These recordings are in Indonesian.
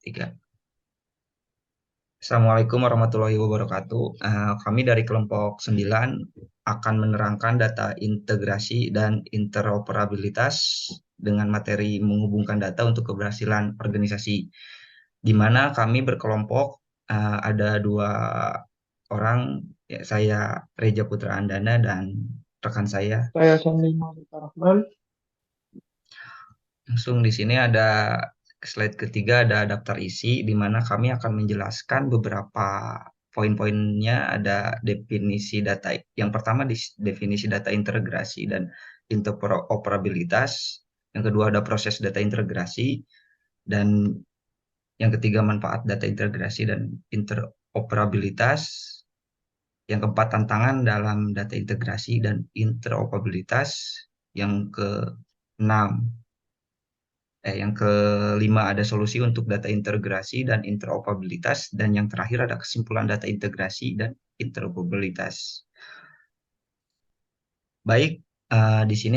Tiga. Assalamualaikum warahmatullahi wabarakatuh. Kami dari kelompok 9 akan menerangkan data integrasi dan interoperabilitas dengan materi menghubungkan data untuk keberhasilan organisasi, di mana kami berkelompok ada dua orang, ya, saya Reja Putra Andana dan rekan saya. Saya Sandi Maulid Rahman. Langsung di sini ada slide ketiga, ada daftar isi, di mana kami akan menjelaskan beberapa poin-poinnya. Ada definisi data. Yang pertama definisi data integrasi dan interoperabilitas. Yang kedua ada proses data integrasi. Dan yang ketiga manfaat data integrasi dan interoperabilitas. Yang keempat tantangan dalam data integrasi dan interoperabilitas. Yang keenam yang kelima ada solusi untuk data integrasi dan interoperabilitas, dan yang terakhir ada kesimpulan data integrasi dan interoperabilitas. Baik, di sini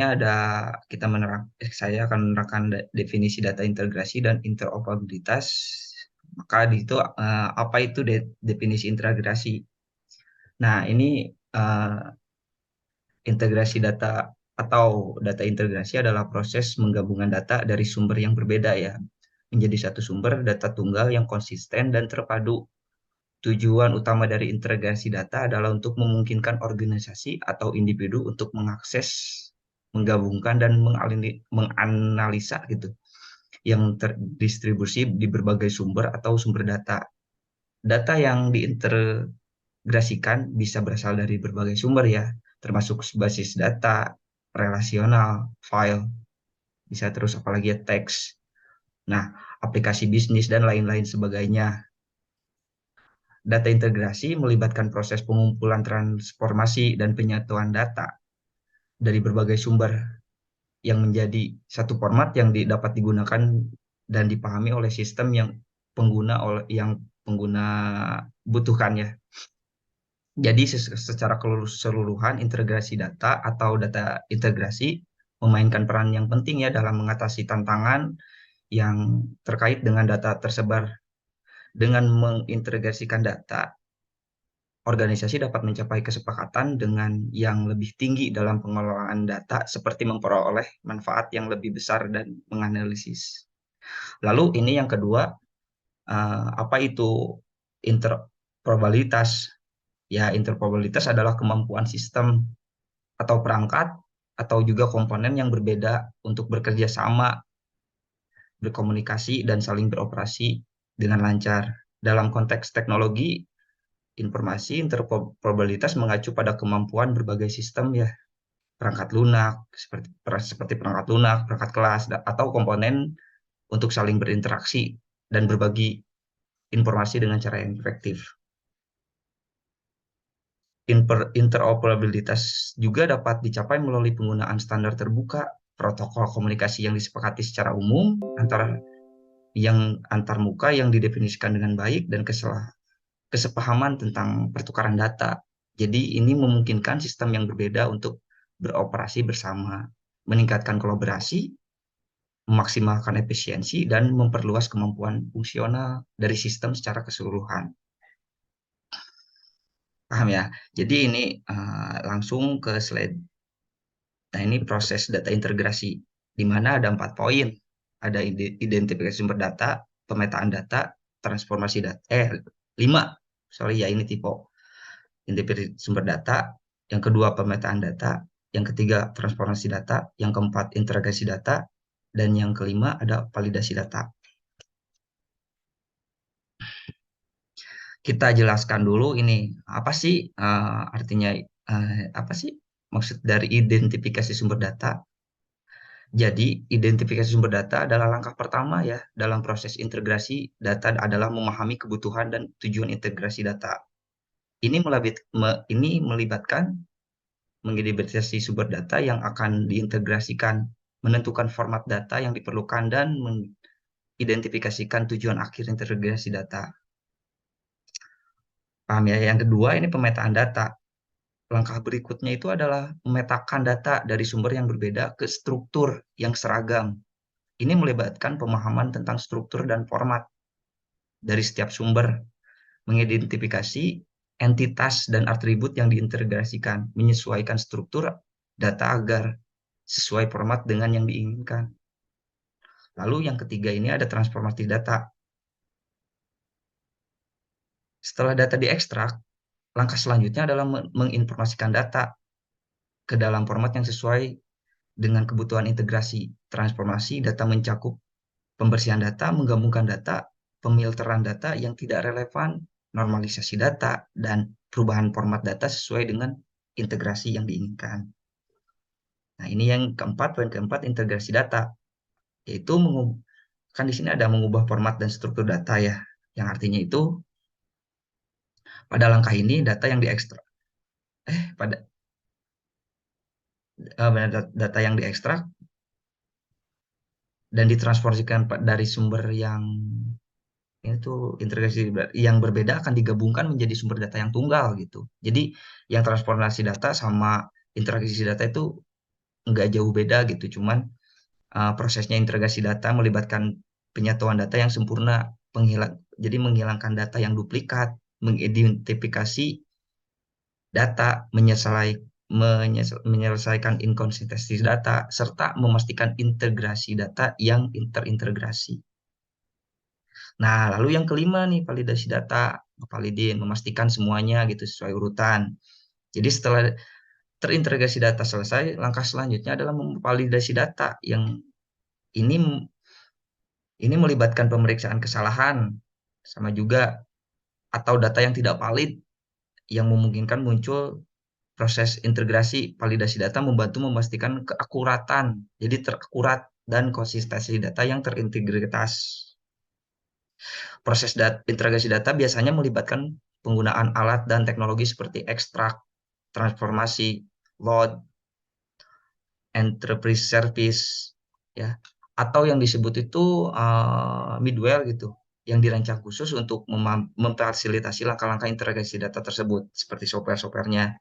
saya akan menerangkan definisi data integrasi dan interoperabilitas. Maka di itu apa itu definisi integrasi? Nah, ini integrasi data atau data integrasi adalah proses menggabungkan data dari sumber yang berbeda, ya, menjadi satu sumber data tunggal yang konsisten dan terpadu. Tujuan utama dari integrasi data adalah untuk memungkinkan organisasi atau individu untuk mengakses, menggabungkan, dan menganalisa gitu yang terdistribusi di berbagai sumber atau sumber data. Data yang diintegrasikan bisa berasal dari berbagai sumber, ya, termasuk basis data, relasional, file, bisa terus apalagi ya, teks. Nah, aplikasi bisnis dan lain-lain sebagainya. Data integrasi melibatkan proses pengumpulan, transformasi, dan penyatuan data dari berbagai sumber yang menjadi satu format yang dapat digunakan dan dipahami oleh sistem yang pengguna butuhkan, ya. Jadi secara keseluruhan integrasi data atau data integrasi memainkan peran yang penting, ya, dalam mengatasi tantangan yang terkait dengan data tersebar. Dengan mengintegrasikan data, organisasi dapat mencapai kesepakatan dengan yang lebih tinggi dalam pengelolaan data, seperti memperoleh manfaat yang lebih besar dan menganalisis. Lalu ini yang kedua, apa itu interoperabilitas? Ya, interoperabilitas adalah kemampuan sistem atau perangkat atau juga komponen yang berbeda untuk bekerja sama, berkomunikasi, dan saling beroperasi dengan lancar. Dalam konteks teknologi informasi, interoperabilitas mengacu pada kemampuan berbagai sistem, ya, perangkat lunak seperti perangkat lunak, perangkat kelas, atau komponen untuk saling berinteraksi dan berbagi informasi dengan cara yang efektif. Interoperabilitas juga dapat dicapai melalui penggunaan standar terbuka, protokol komunikasi yang disepakati secara umum antar muka yang didefinisikan dengan baik, dan kesepahaman tentang pertukaran data. Jadi ini memungkinkan sistem yang berbeda untuk beroperasi bersama, meningkatkan kolaborasi, memaksimalkan efisiensi, dan memperluas kemampuan fungsional dari sistem secara keseluruhan. Paham, ya? Jadi ini langsung ke slide. Nah, ini proses data integrasi, di mana ada 4 poin. Ada identifikasi sumber data, pemetaan data, transformasi data. 5. Sorry, ya, ini tipe. Identifikasi sumber data, yang kedua pemetaan data, yang ketiga transformasi data, yang keempat integrasi data, dan yang kelima ada validasi data. Kita jelaskan dulu ini apa sih artinya, apa sih maksud dari identifikasi sumber data. Jadi identifikasi sumber data adalah langkah pertama, ya, dalam proses integrasi data adalah memahami kebutuhan dan tujuan integrasi data. Ini melibatkan mengidentifikasi sumber data yang akan diintegrasikan, menentukan format data yang diperlukan, dan mengidentifikasikan tujuan akhir integrasi data. Paham, ya? Yang kedua ini pemetaan data. Langkah berikutnya itu adalah memetakan data dari sumber yang berbeda ke struktur yang seragam. Ini melibatkan pemahaman tentang struktur dan format. dari setiap sumber, mengidentifikasi entitas dan atribut yang diintegrasikan, menyesuaikan struktur data agar sesuai format dengan yang diinginkan. Lalu yang ketiga ini ada transformasi data. Setelah data diekstrak, langkah selanjutnya adalah menginformasikan data ke dalam format yang sesuai dengan kebutuhan integrasi. Transformasi data mencakup pembersihan data, menggabungkan data, pemilteran data yang tidak relevan, normalisasi data, dan perubahan format data sesuai dengan integrasi yang diinginkan. Nah, ini yang keempat, poin keempat, integrasi data, yaitu kan di sini ada mengubah format dan struktur data ya, yang artinya itu pada langkah ini data yang diekstrak, pada data yang diekstrak dan ditransformasikan dari sumber yang itu integrasi yang berbeda akan digabungkan menjadi sumber data yang tunggal gitu. Jadi yang transformasi data sama integrasi data itu nggak jauh beda gitu, cuman prosesnya integrasi data melibatkan penyatuan data yang sempurna, jadi menghilangkan data yang duplikat, mengidentifikasi data, menyelesaikan inkonsistensi data, serta memastikan integrasi data yang terintegrasi. Nah, lalu yang kelima nih, validasi data, validin, memastikan semuanya gitu sesuai urutan. Jadi setelah terintegrasi data selesai, langkah selanjutnya adalah memvalidasi data yang ini ini melibatkan pemeriksaan kesalahan sama juga atau data yang tidak valid yang memungkinkan muncul proses integrasi validasi data membantu memastikan keakuratan. Jadi terakurat dan konsistensi data yang terintegritas. Proses integrasi data biasanya melibatkan penggunaan alat dan teknologi seperti ekstrak, transformasi, load, enterprise service, ya, atau yang disebut itu middleware gitu, yang dirancang khusus untuk memfasilitasi langkah-langkah integrasi data tersebut, seperti software-softwarenya.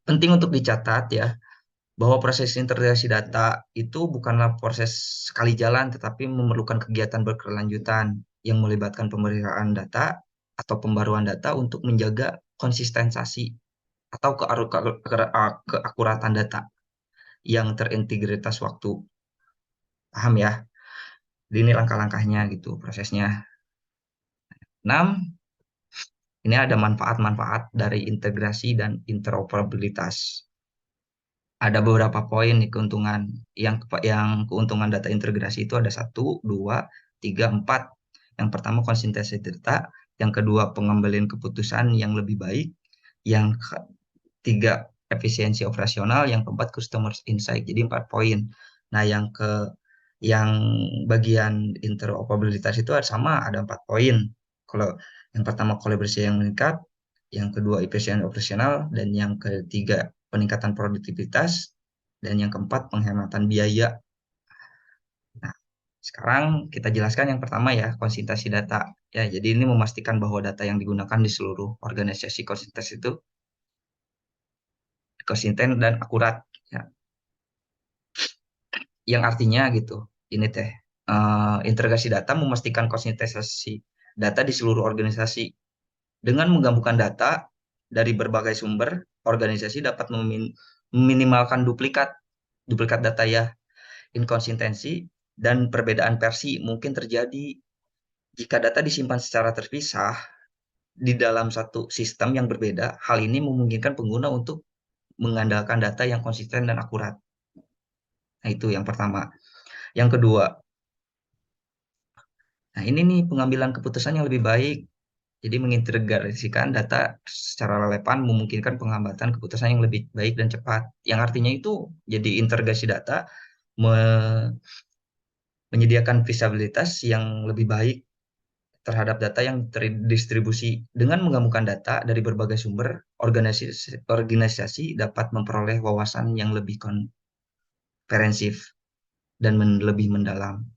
Penting untuk dicatat ya, bahwa proses integrasi data itu bukanlah proses sekali jalan, tetapi memerlukan kegiatan berkelanjutan yang melibatkan pemeriksaan data atau pembaruan data untuk menjaga konsistensi atau keakuratan data yang terintegritas waktu. Paham ya? Ini langkah-langkahnya gitu prosesnya. 6. Ini ada manfaat-manfaat dari integrasi dan interoperabilitas. Ada beberapa poin nih keuntungan. Yang keuntungan data integrasi itu ada 1, 2, 3, 4. Yang pertama konsistensi data, yang kedua pengambilan keputusan yang lebih baik, yang ketiga efisiensi operasional, yang keempat customer insight. Jadi 4 poin. Nah, yang bagian interoperabilitas itu sama ada 4 poin. Kalau yang pertama kolaborasi yang meningkat, yang kedua efisiensi operasional, dan yang ketiga peningkatan produktivitas, dan yang keempat penghematan biaya. Nah, sekarang kita jelaskan yang pertama ya, konsistensi data. Ya, jadi ini memastikan bahwa data yang digunakan di seluruh organisasi itu konsisten dan akurat. Ya, yang artinya gitu, ini teh, integrasi data memastikan konsistensi data di seluruh organisasi. Dengan menggabungkan data dari berbagai sumber, organisasi dapat meminimalkan duplikat data ya, inkonsistensi, dan perbedaan versi mungkin terjadi jika data disimpan secara terpisah di dalam satu sistem yang berbeda. Hal ini memungkinkan pengguna untuk mengandalkan data yang konsisten dan akurat. Nah, itu yang pertama. Yang kedua, nah ini nih pengambilan keputusan yang lebih baik. Jadi mengintegrasikan data secara relevan memungkinkan pengamatan keputusan yang lebih baik dan cepat. Yang artinya itu jadi integrasi data menyediakan visibilitas yang lebih baik terhadap data yang terdistribusi. Dengan menggabungkan data dari berbagai sumber, organisasi dapat memperoleh wawasan yang lebih komprehensif dan lebih mendalam.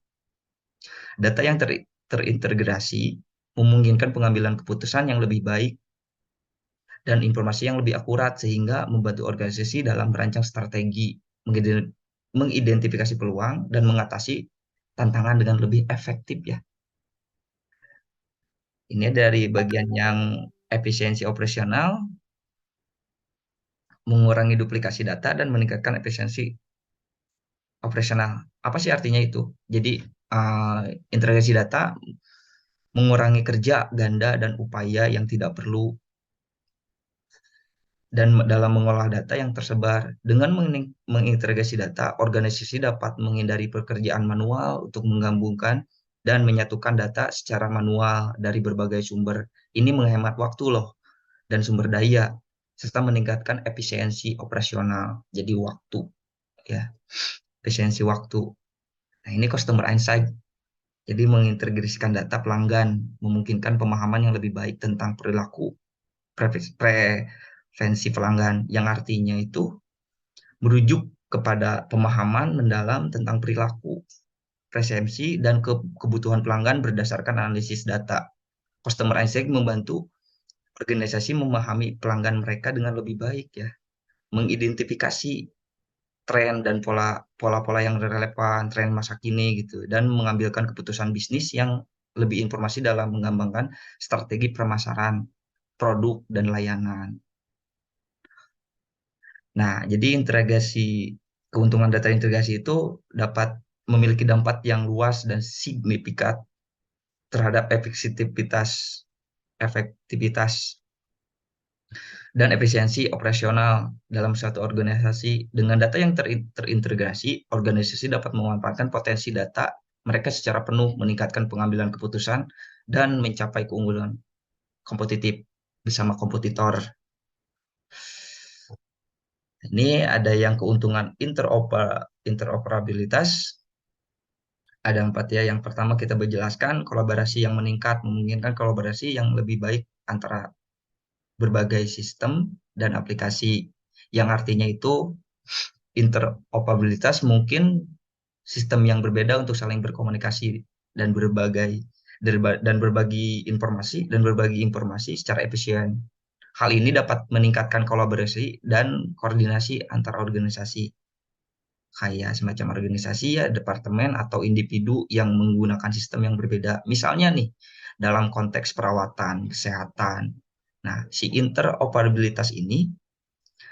Data yang terintegrasi memungkinkan pengambilan keputusan yang lebih baik dan informasi yang lebih akurat sehingga membantu organisasi dalam merancang strategi, mengidentifikasi peluang, dan mengatasi tantangan dengan lebih efektif ya. Ini dari bagian yang efisiensi operasional, mengurangi duplikasi data, dan meningkatkan efisiensi operasional. Apa sih artinya itu? Jadi, uh, integrasi data mengurangi kerja ganda dan upaya yang tidak perlu dan dalam mengolah data yang tersebar. Dengan mengintegrasi data, organisasi dapat menghindari pekerjaan manual untuk menggabungkan dan menyatukan data secara manual dari berbagai sumber. Ini menghemat waktu loh dan sumber daya serta meningkatkan efisiensi operasional. Jadi waktu ya, efisiensi waktu. Nah, ini customer insight. Jadi mengintegrasikan data pelanggan memungkinkan pemahaman yang lebih baik tentang perilaku preferensi pelanggan, yang artinya itu merujuk kepada pemahaman mendalam tentang perilaku, preferensi, dan kebutuhan pelanggan berdasarkan analisis data. Customer insight membantu organisasi memahami pelanggan mereka dengan lebih baik ya, mengidentifikasi tren dan pola-pola yang relevan, tren masa kini gitu, dan mengambilkan keputusan bisnis yang lebih informasi dalam mengembangkan strategi pemasaran, produk, dan layanan. Nah, jadi keuntungan data integrasi itu dapat memiliki dampak yang luas dan signifikan terhadap efektivitas dan efisiensi operasional dalam suatu organisasi. Dengan data yang terintegrasi, organisasi dapat memanfaatkan potensi data mereka secara penuh, meningkatkan pengambilan keputusan, dan mencapai keunggulan kompetitif bersama kompetitor. Ini ada yang keuntungan interoperabilitas. Ada 4 ya. Yang pertama kita berjelaskan kolaborasi yang meningkat, memungkinkan kolaborasi yang lebih baik antara berbagai sistem dan aplikasi. Yang artinya itu interoperabilitas mungkin sistem yang berbeda untuk saling berkomunikasi dan berbagi informasi secara efisien. Hal ini dapat meningkatkan kolaborasi dan koordinasi antar organisasi, kayak semacam organisasi ya, departemen atau individu yang menggunakan sistem yang berbeda. Misalnya nih, dalam konteks perawatan, kesehatan. Nah, si interoperabilitas ini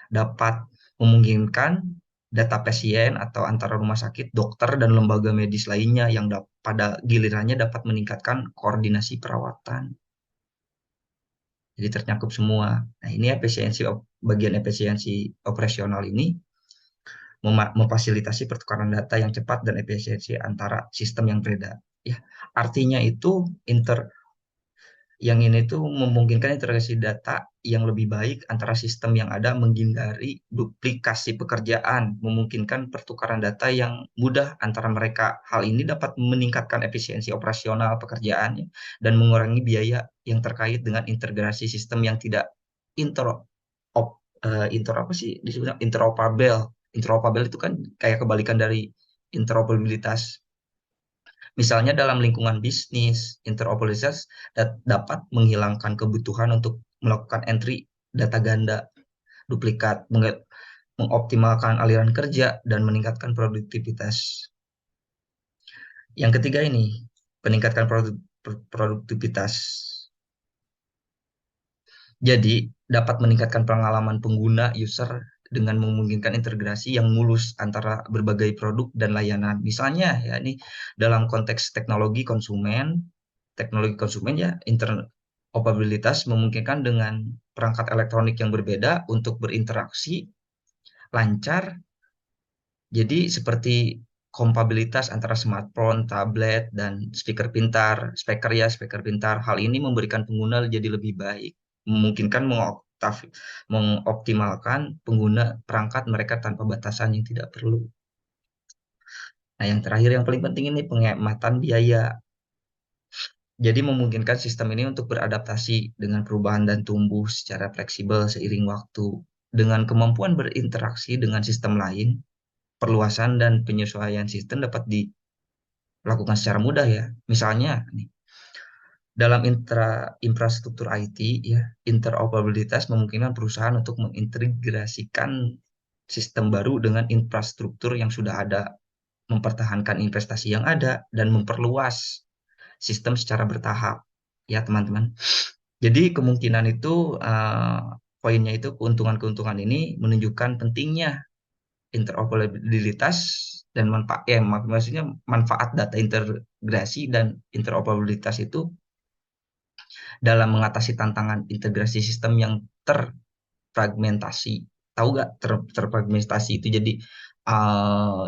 dapat memungkinkan data pasien atau antara rumah sakit, dokter, dan lembaga medis lainnya yang pada gilirannya dapat meningkatkan koordinasi perawatan. Jadi tercakup semua. Nah, ini bagian efisiensi operasional ini memfasilitasi pertukaran data yang cepat dan efisiensi antara sistem yang berbeda. Ya, artinya itu yang ini tuh memungkinkan integrasi data yang lebih baik antara sistem yang ada, menghindari duplikasi pekerjaan, memungkinkan pertukaran data yang mudah antara mereka. Hal ini dapat meningkatkan efisiensi operasional pekerjaan dan mengurangi biaya yang terkait dengan integrasi sistem yang tidak inter inter apa sih disebutnya interoperable. Interoperable itu kan kayak kebalikan dari interoperabilitas. Misalnya dalam lingkungan bisnis, interoperabilitas dapat menghilangkan kebutuhan untuk melakukan entry data ganda, duplikat, mengoptimalkan aliran kerja, dan meningkatkan produktivitas. Yang ketiga ini, peningkatkan produktivitas. Jadi, dapat meningkatkan pengalaman pengguna user dengan memungkinkan integrasi yang mulus antara berbagai produk dan layanan. Misalnya, ya ini dalam konteks teknologi konsumen ya, interoperabilitas memungkinkan dengan perangkat elektronik yang berbeda untuk berinteraksi lancar. Jadi, seperti kompatibilitas antara smartphone, tablet, dan speaker pintar. Hal ini memberikan pengguna jadi lebih baik, memungkinkan mengoptimalkan pengguna perangkat mereka tanpa batasan yang tidak perlu. Nah, yang terakhir yang paling penting ini penghematan biaya. Jadi memungkinkan sistem ini untuk beradaptasi dengan perubahan dan tumbuh secara fleksibel seiring waktu. Dengan kemampuan berinteraksi dengan sistem lain, perluasan dan penyesuaian sistem dapat dilakukan secara mudah ya. Misalnya nih, dalam infrastruktur IT ya, interoperabilitas memungkinkan perusahaan untuk mengintegrasikan sistem baru dengan infrastruktur yang sudah ada, mempertahankan investasi yang ada, dan memperluas sistem secara bertahap. ya teman-teman. Jadi kemungkinan itu poinnya itu keuntungan-keuntungan ini menunjukkan pentingnya interoperabilitas dan manfaat maksudnya manfaat data integrasi dan interoperabilitas itu dalam mengatasi tantangan integrasi sistem yang terfragmentasi. Tahu gak terfragmentasi itu jadi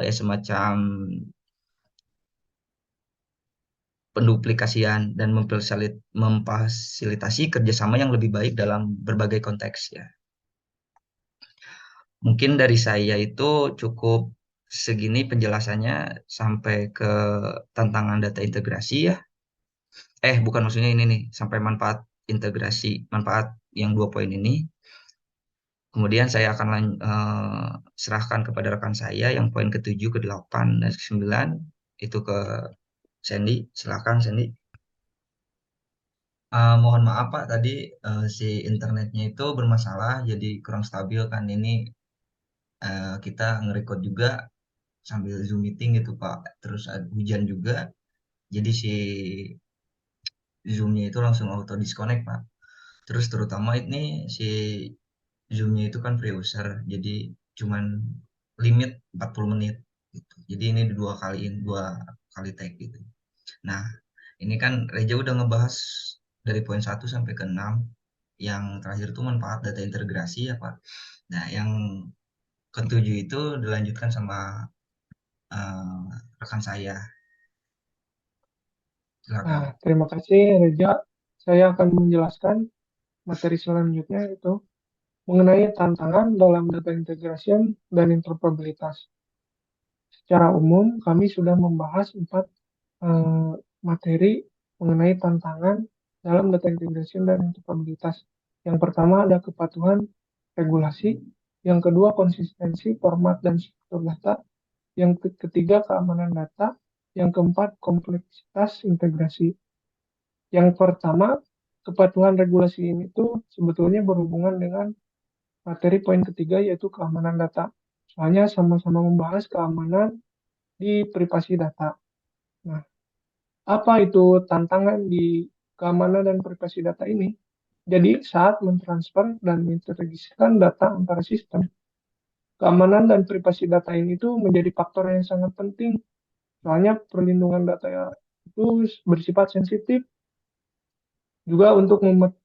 ya semacam penduplikasian dan memfasilitasi kerjasama yang lebih baik dalam berbagai konteks ya. Mungkin dari saya itu cukup segini penjelasannya sampai ke tantangan data integrasi ya. Bukan maksudnya ini nih, sampai manfaat integrasi, manfaat yang 2 poin ini. Kemudian saya akan serahkan kepada rekan saya yang poin ke-7, ke-8, dan ke-9 itu ke Sandy. Silakan Sandy. Mohon maaf Pak, tadi si internetnya itu bermasalah, jadi kurang stabil kan ini kita nge-record juga sambil Zoom meeting gitu Pak. Terus hujan juga, jadi si Zoom-nya itu langsung auto disconnect Pak. Terus terutama ini si Zoom-nya itu kan free user, jadi cuman limit 40 menit gitu. Jadi ini dua kali tag gitu. Nah, ini kan Reja udah ngebahas dari poin 1 sampai ke 6. Yang terakhir itu manfaat data integrasi ya Pak. Nah, yang ke-7 itu dilanjutkan sama eh, rekan saya. Nah, Silakan. terima kasih Reza. Saya akan menjelaskan materi selanjutnya itu mengenai tantangan dalam data integration dan interoperabilitas. Secara umum, kami sudah membahas 4 materi mengenai tantangan dalam data integration dan interoperabilitas. Yang pertama ada kepatuhan regulasi, yang kedua konsistensi format dan struktur data, yang ketiga keamanan data, yang keempat kompleksitas integrasi. Yang pertama, kepatuhan regulasi ini tuh sebetulnya berhubungan dengan materi poin ketiga yaitu keamanan data. Soalnya sama-sama membahas keamanan di privasi data. Nah, apa itu tantangan di keamanan dan privasi data ini? Jadi, saat mentransfer dan mengintegrasikan data antara sistem, keamanan dan privasi data ini tuh menjadi faktor yang sangat penting. Soalnya perlindungan data itu bersifat sensitif juga untuk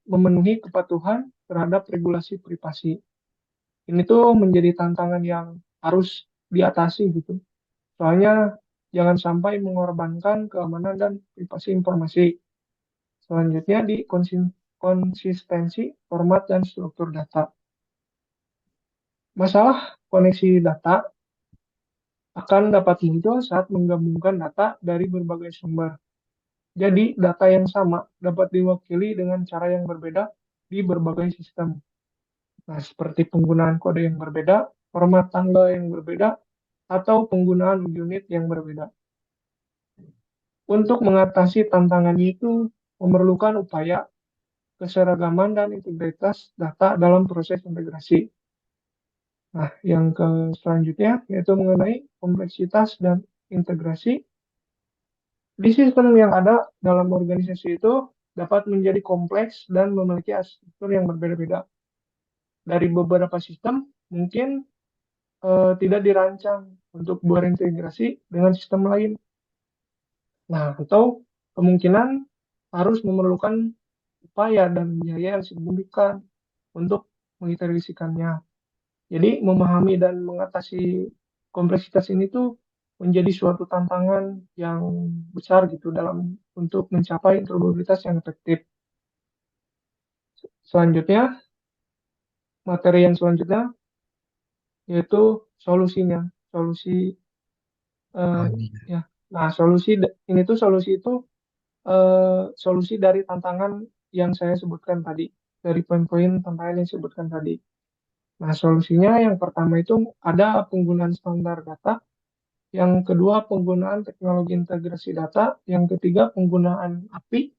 memenuhi kepatuhan terhadap regulasi privasi. Ini tuh menjadi tantangan yang harus diatasi gitu. Soalnya jangan sampai mengorbankan keamanan dan privasi informasi. Selanjutnya di konsistensi format dan struktur data. Masalah koneksi data akan dapat muncul saat menggabungkan data dari berbagai sumber. Jadi, data yang sama dapat diwakili dengan cara yang berbeda di berbagai sistem. Nah, seperti penggunaan kode yang berbeda, format tanggal yang berbeda, atau penggunaan unit yang berbeda. Untuk mengatasi tantangan itu memerlukan upaya keseragaman dan integritas data dalam proses integrasi. Nah, yang selanjutnya yaitu mengenai kompleksitas dan integrasi. Di sistem yang ada dalam organisasi itu dapat menjadi kompleks dan memiliki arsitektur yang berbeda-beda. Dari beberapa sistem mungkin tidak dirancang untuk berintegrasi dengan sistem lain. Nah, atau kemungkinan harus memerlukan upaya dan biaya yang signifikan untuk mengintegrasikannya. Jadi, memahami dan mengatasi kompleksitas ini tuh menjadi suatu tantangan yang besar gitu dalam untuk mencapai interoperabilitas yang efektif. Selanjutnya, materi yang selanjutnya yaitu solusinya. Solusi Oh eh, ini. ya. Nah, ini tuh solusi dari tantangan yang saya sebutkan tadi, dari poin-poin tantangan yang saya sebutkan tadi. Nah, solusinya yang pertama itu ada penggunaan standar data, yang kedua penggunaan teknologi integrasi data, yang ketiga penggunaan API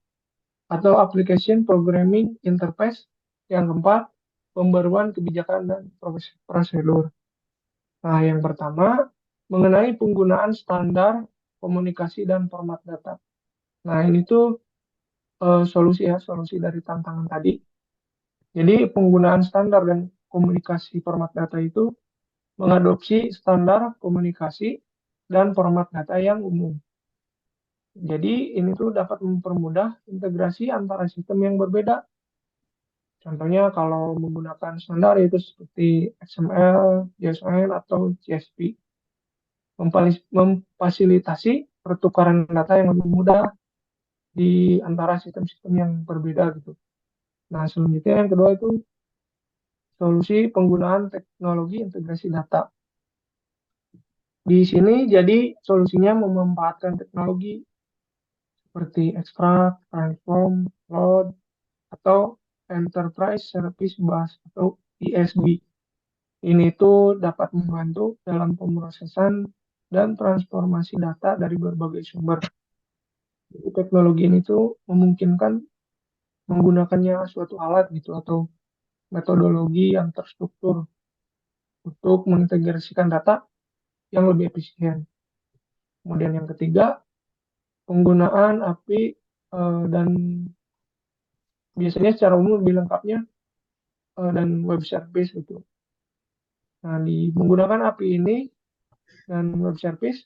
atau Application Programming Interface, yang keempat pembaruan kebijakan dan prosedur. Nah, yang pertama mengenai penggunaan standar komunikasi dan format data. Nah, ini tuh solusi dari tantangan tadi. Jadi penggunaan standar dan komunikasi format data itu mengadopsi standar komunikasi dan format data yang umum. Jadi ini tuh dapat mempermudah integrasi antara sistem yang berbeda. Contohnya kalau menggunakan standar itu seperti XML, JSON, atau CSV, memfasilitasi pertukaran data yang lebih mudah di antara sistem-sistem yang berbeda gitu. Nah, selanjutnya yang kedua itu solusi penggunaan teknologi integrasi data. Di sini jadi solusinya memanfaatkan teknologi seperti extract, transform, load, atau enterprise service bus atau ESB. Ini tuh dapat membantu dalam pemrosesan dan transformasi data dari berbagai sumber. Jadi, teknologi ini tuh memungkinkan menggunakannya suatu alat gitu atau metodologi yang terstruktur untuk mengintegrasikan data yang lebih efisien. Kemudian yang ketiga, penggunaan API dan biasanya secara umum lebih lengkapnya dan web service gitu. Nah, di menggunakan API ini dan web service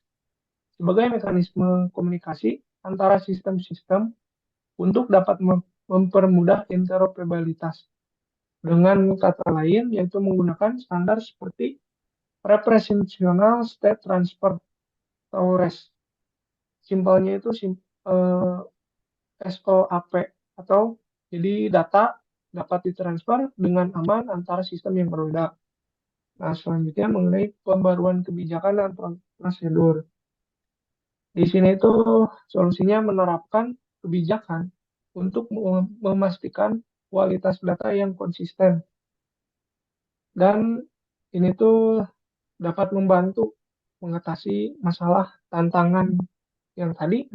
sebagai mekanisme komunikasi antara sistem-sistem untuk dapat mempermudah interoperabilitas. Dengan kata lain, yaitu menggunakan standar seperti Representational State Transfer atau REST. Simpelnya itu SOAP atau jadi data dapat ditransfer dengan aman antara sistem yang berbeda. Nah, selanjutnya mengenai pembaruan kebijakan dan prosedur. Di sini itu solusinya menerapkan kebijakan untuk memastikan kualitas data yang konsisten dan ini tuh dapat membantu mengatasi masalah tantangan yang tadi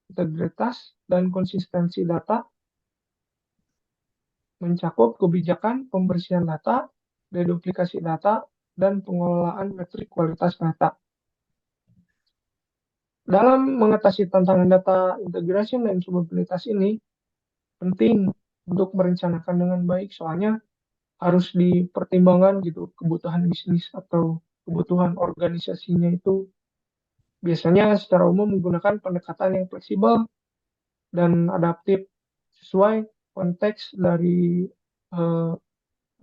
integritas dan konsistensi data mencakup kebijakan pembersihan data, deduplikasi data, dan pengelolaan metrik kualitas data. Dalam mengatasi tantangan data integration dan interoperabilitas ini, penting untuk merencanakan dengan baik, soalnya harus dipertimbangkan gitu kebutuhan bisnis atau kebutuhan organisasinya itu biasanya secara umum menggunakan pendekatan yang fleksibel dan adaptif sesuai konteks dari eh,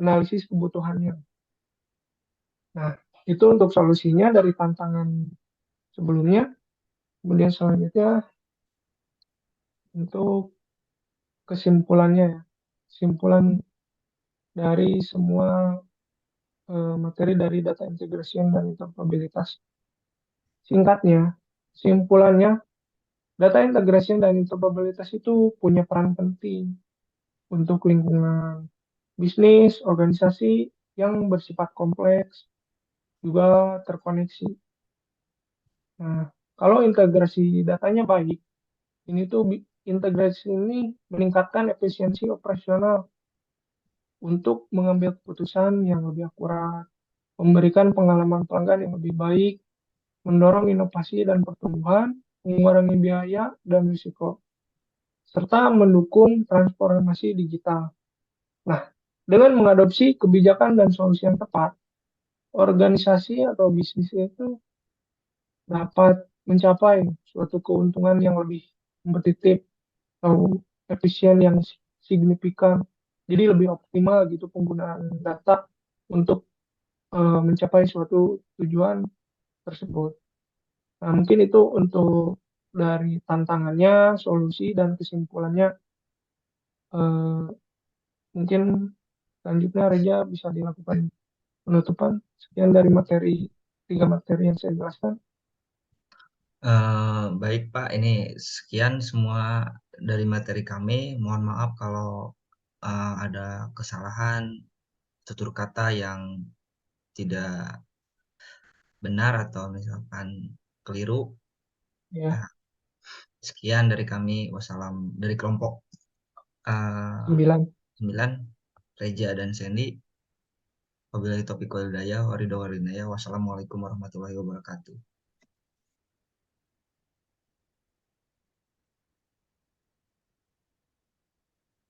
analisis kebutuhannya. Nah, itu untuk solusinya dari tantangan sebelumnya. Kemudian selanjutnya untuk kesimpulannya ya. Kesimpulan dari semua materi dari data integration dan interoperabilitas. Singkatnya, kesimpulannya, data integration dan interoperabilitas itu punya peran penting untuk lingkungan bisnis, organisasi yang bersifat kompleks, juga terkoneksi. Nah, kalau integrasi datanya baik, ini tuh integrasi ini meningkatkan efisiensi operasional untuk mengambil keputusan yang lebih akurat, memberikan pengalaman pelanggan yang lebih baik, mendorong inovasi dan pertumbuhan, mengurangi biaya dan risiko, serta mendukung transformasi digital. Nah, dengan mengadopsi kebijakan dan solusi yang tepat, organisasi atau bisnis itu dapat mencapai suatu keuntungan yang lebih kompetitif atau efisien yang signifikan. Jadi lebih optimal gitu penggunaan data untuk mencapai suatu tujuan tersebut. Nah, mungkin itu untuk dari tantangannya, solusi dan kesimpulannya. eh, Mungkin selanjutnya Reja bisa dilakukan penutupan. Sekian dari tiga materi yang saya jelaskan. Baik Pak, ini sekian semua dari materi kami. Mohon maaf kalau ada kesalahan tutur kata yang tidak benar atau misalkan keliru. Ya, Nah, sekian dari kami. Wassalam dari kelompok uh, 9. 9, Reja dan Sandy. Wabillahi taufiq wal hidayah, wassalamualaikum warahmatullahi wabarakatuh.